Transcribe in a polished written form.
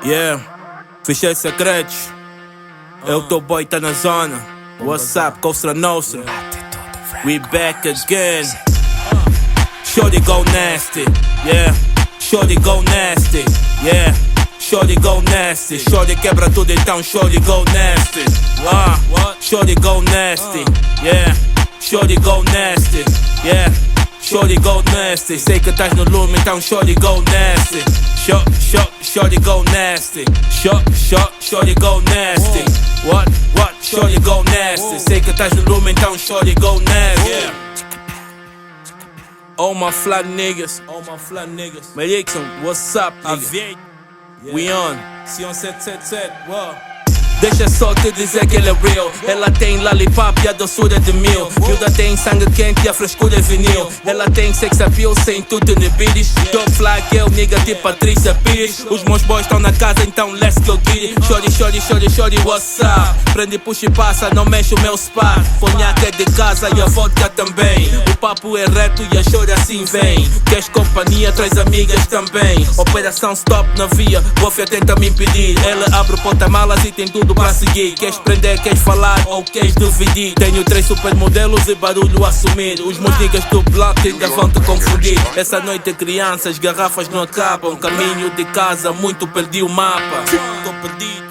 Yeah, fichei secretos. Eu tô boy, tá na zona. What's up, Costa Nostra? We back again. Shorty go nasty, yeah. Shorty go nasty, yeah. Shorty go nasty. Shorty quebra tudo, então shorty go nasty. Shorty go nasty, yeah. Shorty go nasty, yeah. Shorty go nasty. Sei que estás no lume, então shorty go nasty. Shorty go nasty. Shorty go nasty. What? Shorty go nasty. Sei que estás no lume, então shorty go nasty. All my fly niggas. Melixon, what's up, nigga? We on. Sion 777, wow. Deixa só te dizer que ele é real. Ela tem lollipop e a doçura de mil. Miúda tem sangue quente e a frescura é vinil. Ela tem sex appeal sem tudo inibidos. Top fly girl, nigga tipo Patrícia Pires. Os meus boys estão na casa, então let's go get it. Shorty, what's up? Prende, puxa e passa, não mexe o meu spa. Conhaque é de casa e a vodka também. O papo é reto e a shorty assim vem. Queres companhia, traz amigas também. Operação stop na via, Bofia tenta me impedir. Ela abre o porta-malas e tem tudo pra seguir. Queres prender, queres falar ou queres dividir? Tenho 3 supermodelos e barulho a assumir. Os meus niggas do bloco ainda vão te confundir. Essa noite crianças, garrafas não acabam. Caminho de casa, muito perdi o mapa. Tô perdido.